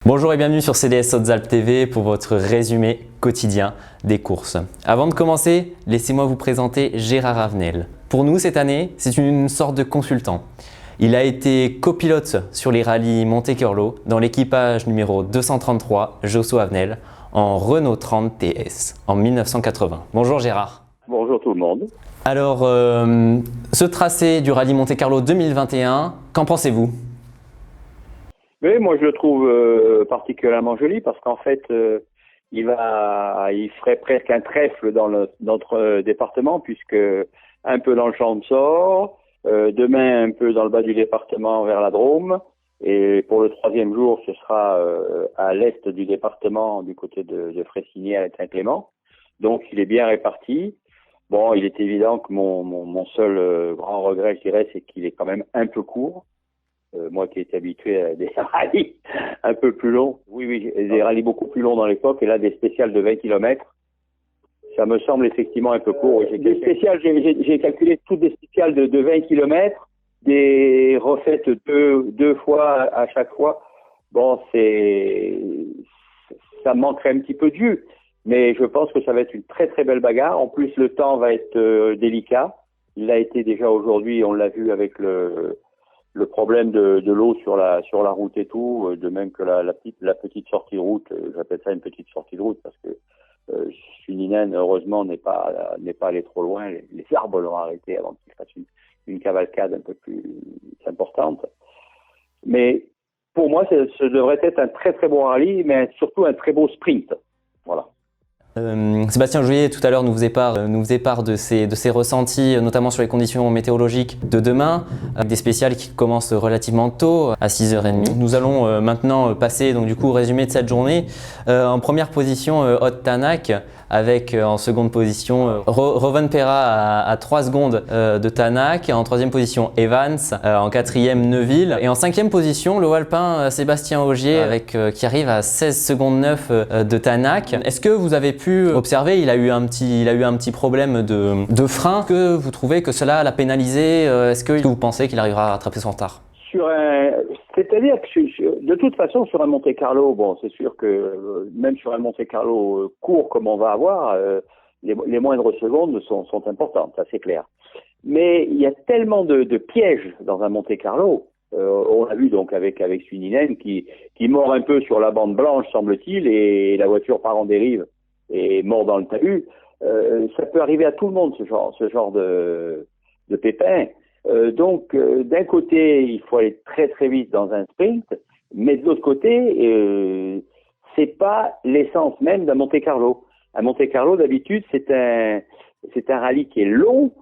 Bonjour et bienvenue sur CDS Hautes-Alpes TV pour votre résumé quotidien des courses. Avant de commencer, laissez-moi vous présenter Gérard Avenel. Pour nous cette année, c'est une sorte de consultant. Il a été copilote sur les rallyes Monte-Carlo dans l'équipage numéro 233, Josso Avenel, en Renault 30 TS en 1980. Bonjour Gérard. Bonjour tout le monde. Alors, ce tracé du rallye Monte-Carlo 2021, qu'en pensez-vous ? Oui, moi je le trouve particulièrement joli parce qu'en fait, il ferait presque un trèfle dans notre département puisque un peu dans le Champ de Sort, demain un peu dans le bas du département vers la Drôme et pour le troisième jour, ce sera à l'est du département du côté de Fressigny à Saint-Clément. Donc il est bien réparti. Bon, il est évident que mon seul grand regret, je dirais, c'est qu'il est quand même un peu court. Moi qui étais habitué à des rallyes un peu plus longs, oui, des rallyes beaucoup plus longs dans l'époque, et là des spéciales de 20 km, ça me semble effectivement un peu court. J'ai calculé toutes des spéciales de 20 km, des refaites deux fois à chaque fois. Bon, ça manquerait un petit peu de jus, mais je pense que ça va être une très très belle bagarre. En plus, le temps va être délicat. Il l'a été déjà aujourd'hui, on l'a vu avec le problème de l'eau sur la route et tout, de même que la petite sortie de route, j'appelle ça une petite sortie de route parce que Suninen heureusement n'est pas allé trop loin, les arbres l'ont arrêté avant qu'il fasse une cavalcade un peu plus importante. Mais pour moi, ce devrait être un très très bon rallye, mais surtout un très beau sprint. Voilà. Sébastien Jouyet tout à l'heure nous faisait part de ses ressentis, notamment sur les conditions météorologiques de demain, avec des spéciales qui commencent relativement tôt, à 6h30. Nous allons maintenant passer donc, du coup, au résumé de cette journée. En première position, Ott Tanak, avec en seconde position Rovanperä à 3 secondes de Tanak, en troisième position Evans, en quatrième Neuville et en cinquième position le Haut-Alpin Sébastien Ogier qui arrive à 16 secondes 9 de Tanak. Est-ce que vous avez pu observer, il a eu un petit problème de frein, que vous trouvez que cela l'a pénalisé? Est-ce que vous pensez qu'il arrivera à rattraper son retard? C'est-à-dire que de toute façon sur un Monte-Carlo, bon c'est sûr que même sur un Monte-Carlo court comme on va avoir, les moindres secondes sont importantes, ça c'est clair. Mais il y a tellement de pièges dans un Monte-Carlo, on l'a vu donc avec Suninen qui mord un peu sur la bande blanche semble-t-il et la voiture part en dérive et mord dans le talus. Ça peut arriver à tout le monde ce genre de pépin. Donc, d'un côté, il faut aller très très vite dans un sprint, mais de l'autre côté, c'est pas l'essence même d'un Monte-Carlo. Un Monte-Carlo, d'habitude, c'est un rallye qui est long,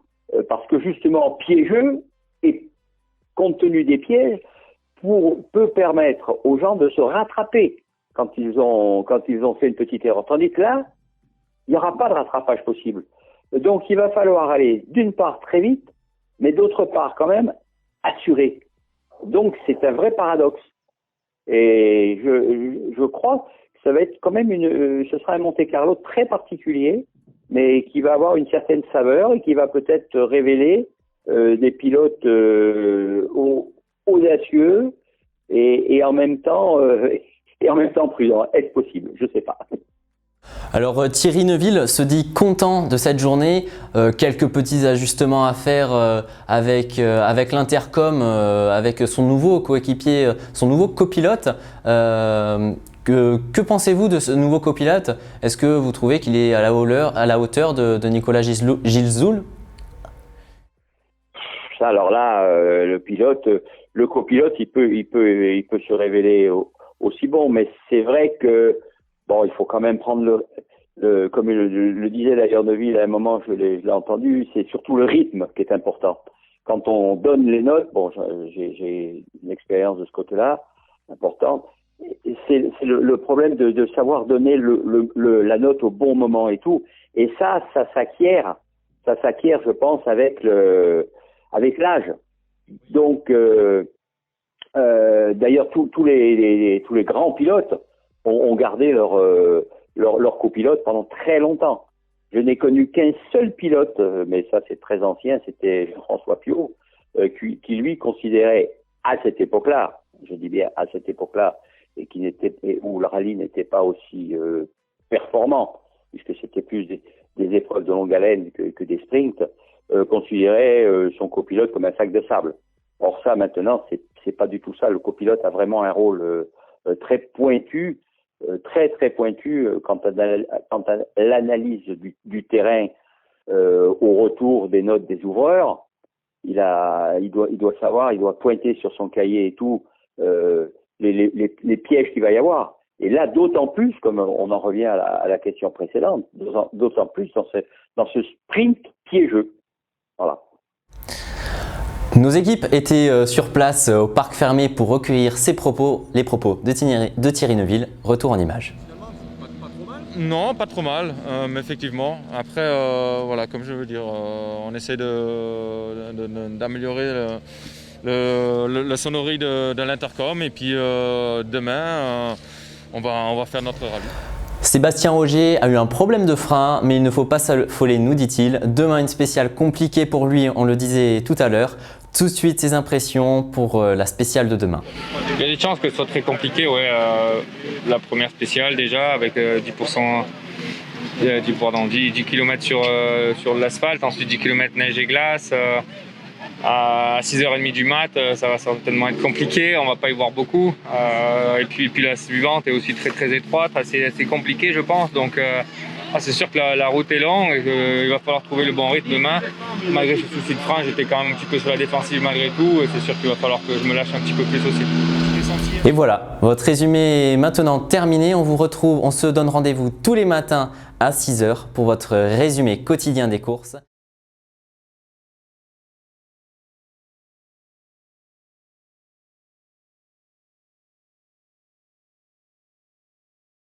parce que justement piégeux, et compte tenu des pièges, peut permettre aux gens de se rattraper quand ils ont fait une petite erreur. Tandis que là, il n'y aura pas de rattrapage possible. Donc, il va falloir aller d'une part très vite, mais d'autre part quand même assuré. Donc c'est un vrai paradoxe. Et je crois que ça va être quand même ce sera un Monte-Carlo très particulier, mais qui va avoir une certaine saveur et qui va peut-être révéler des pilotes audacieux et en même temps prudents. Est-ce possible? Je sais pas. Alors Thierry Neuville se dit content de cette journée, quelques petits ajustements à faire avec l'intercom, avec son nouveau coéquipier, son nouveau copilote. Que pensez-vous de ce nouveau copilote? Est-ce que vous trouvez qu'il est à la hauteur de Nicolas Gilsoul? Alors là, le copilote, il peut se révéler aussi bon, mais c'est vrai que bon, il faut quand même prendre comme le disait d'ailleurs Neuville à un moment, je l'ai entendu, c'est surtout le rythme qui est important. Quand on donne les notes, bon, j'ai une expérience de ce côté-là importante. C'est le problème de savoir donner la note au bon moment et tout. Et ça s'acquiert, je pense, avec l'âge. Donc, d'ailleurs, tous les grands pilotes ont gardé leur copilote pendant très longtemps. Je n'ai connu qu'un seul pilote, mais ça c'est très ancien, c'était François Piot, qui lui considérait à cette époque-là, je dis bien à cette époque-là, et où le rallye n'était pas aussi performant, puisque c'était plus des épreuves de longue haleine que des sprints, considérait son copilote comme un sac de sable. Or ça, maintenant, c'est pas du tout ça. Le copilote a vraiment un rôle très pointu, très pointu quant à l'analyse du terrain au retour des notes des ouvreurs. Il doit savoir, il doit pointer sur son cahier et tout les pièges qu'il va y avoir. Et là, d'autant plus, comme on en revient à la question précédente, d'autant plus dans ce sprint piégeux. Voilà. Nos équipes étaient sur place au parc fermé pour recueillir les propos de Thierry Neuville. Retour en images. Non, pas trop mal, mais effectivement. Après, voilà, comme je veux dire, on essaie d'améliorer la sonnerie de l'intercom et puis demain, on va faire notre rallye. Sébastien Ogier a eu un problème de frein, mais il ne faut pas s'affoler, nous dit-il. Demain, une spéciale compliquée pour lui, on le disait tout à l'heure. Tout de suite, ses impressions pour la spéciale de demain. Il y a des chances que ce soit très compliqué, ouais. La première spéciale déjà, avec 10%, 10 km sur l'asphalte, ensuite 10 km neige et glace. À 6h30 du mat, ça va certainement être compliqué, on va pas y voir beaucoup. Et puis la suivante est aussi très étroite, assez compliqué je pense. Donc c'est sûr que la route est longue et qu'il va falloir trouver le bon rythme demain. Malgré ce souci de frein, j'étais quand même un petit peu sur la défensive malgré tout. Et c'est sûr qu'il va falloir que je me lâche un petit peu plus aussi. Et voilà, votre résumé est maintenant terminé. On se donne rendez-vous tous les matins à 6h pour votre résumé quotidien des courses.